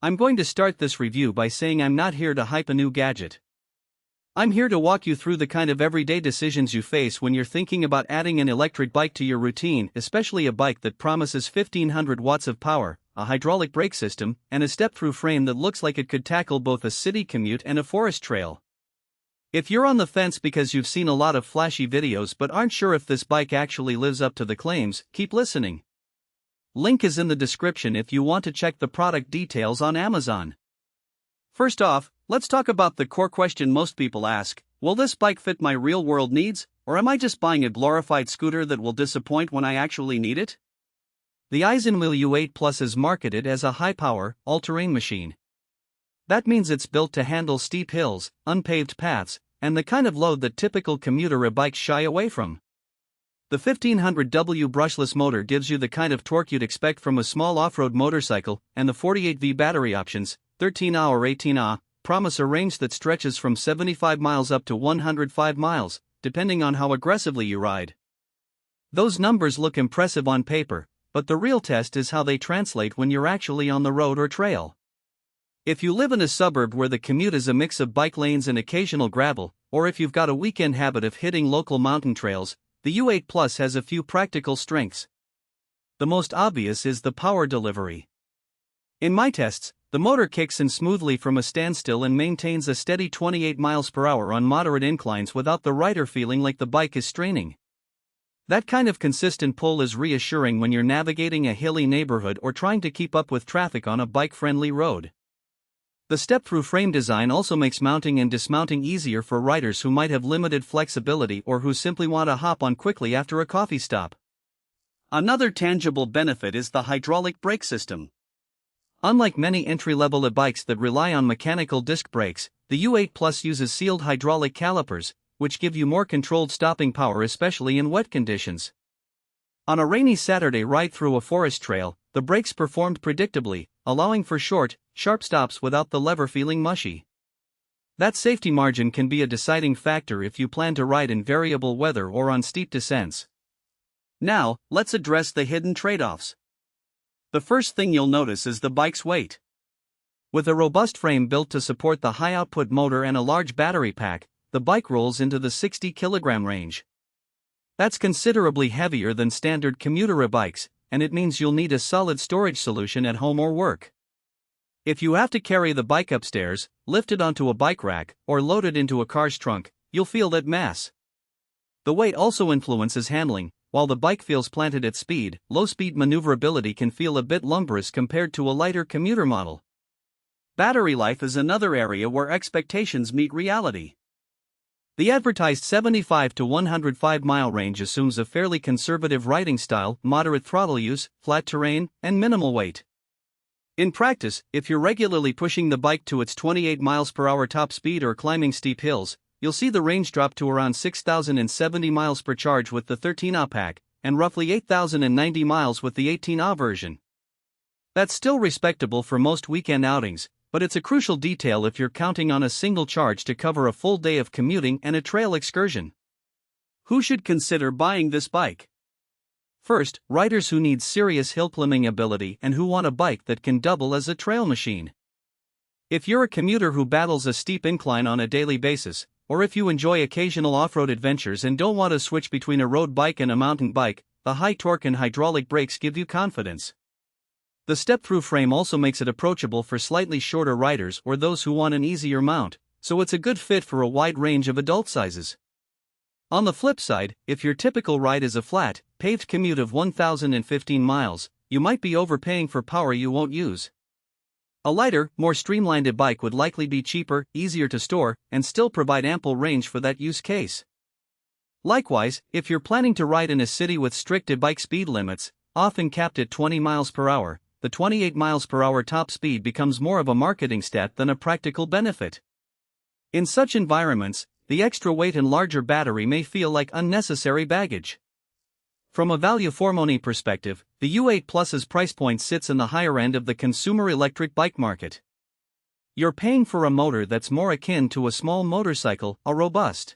I'm going to start this review by saying I'm not here to hype a new gadget. I'm here to walk you through the kind of everyday decisions you face when you're thinking about adding an electric bike to your routine, especially a bike that promises 1500 watts of power, a hydraulic brake system, and a step-through frame that looks like it could tackle both a city commute and a forest trail. If you're on the fence because you've seen a lot of flashy videos but aren't sure if this bike actually lives up to the claims, keep listening. Link is in the description if you want to check the product details on Amazon. First off, let's talk about the core question most people ask: will this bike fit my real-world needs, or am I just buying a glorified scooter that will disappoint when I actually need it? The isinwheel U8 Plus is marketed as a high-power, all-terrain machine. That means it's built to handle steep hills, unpaved paths, and the kind of load that typical commuter bikes shy away from. The 1500W brushless motor gives you the kind of torque you'd expect from a small off-road motorcycle, and the 48V battery options, 13Ah or 18Ah, promise a range that stretches from 75 miles up to 105 miles, depending on how aggressively you ride. Those numbers look impressive on paper, but the real test is how they translate when you're actually on the road or trail. If you live in a suburb where the commute is a mix of bike lanes and occasional gravel, or if you've got a weekend habit of hitting local mountain trails, the U8 Plus has a few practical strengths. The most obvious is the power delivery. In my tests, the motor kicks in smoothly from a standstill and maintains a steady 28 miles per hour on moderate inclines without the rider feeling like the bike is straining. That kind of consistent pull is reassuring when you're navigating a hilly neighborhood or trying to keep up with traffic on a bike-friendly road. The step-through frame design also makes mounting and dismounting easier for riders who might have limited flexibility or who simply want to hop on quickly after a coffee stop. Another tangible benefit is the hydraulic brake system. Unlike many entry-level e-bikes that rely on mechanical disc brakes, the U8 Plus uses sealed hydraulic calipers, which give you more controlled stopping power especially in wet conditions. On a rainy Saturday ride through a forest trail, the brakes performed predictably, allowing for short, sharp stops without the lever feeling mushy. That safety margin can be a deciding factor if you plan to ride in variable weather or on steep descents. Now, let's address the hidden trade-offs. The first thing you'll notice is the bike's weight. With a robust frame built to support the high-output motor and a large battery pack, the bike rolls into the 60-kilogram range. That's considerably heavier than standard commuter bikes, and it means you'll need a solid storage solution at home or work. If you have to carry the bike upstairs, lift it onto a bike rack, or load it into a car's trunk, you'll feel that mass. The weight also influences handling. While the bike feels planted at speed, low-speed maneuverability can feel a bit lumberous compared to a lighter commuter model. Battery life is another area where expectations meet reality. The advertised 75 to 105 mile range assumes a fairly conservative riding style, moderate throttle use, flat terrain, and minimal weight. In practice, if you're regularly pushing the bike to its 28 miles per hour top speed or climbing steep hills, you'll see the range drop to around 6,070 miles per charge with the 13Ah pack, and roughly 8,090 miles with the 18Ah version. That's still respectable for most weekend outings, but it's a crucial detail if you're counting on a single charge to cover a full day of commuting and a trail excursion. Who should consider buying this bike? First, riders who need serious hill climbing ability and who want a bike that can double as a trail machine. If you're a commuter who battles a steep incline on a daily basis, or if you enjoy occasional off-road adventures and don't want to switch between a road bike and a mountain bike, the high torque and hydraulic brakes give you confidence. The step-through frame also makes it approachable for slightly shorter riders or those who want an easier mount, so it's a good fit for a wide range of adult sizes. On the flip side, if your typical ride is a flat, paved commute of 1,015 miles, you might be overpaying for power you won't use. A lighter, more streamlined e-bike would likely be cheaper, easier to store, and still provide ample range for that use case. Likewise, if you're planning to ride in a city with strict e-bike speed limits, often capped at 20 miles per hour, the 28 miles per hour top speed becomes more of a marketing stat than a practical benefit. In such environments, the extra weight and larger battery may feel like unnecessary baggage. From a value for money perspective, the U8 Plus's price point sits in the higher end of the consumer electric bike market. You're paying for a motor that's more akin to a small motorcycle, a robust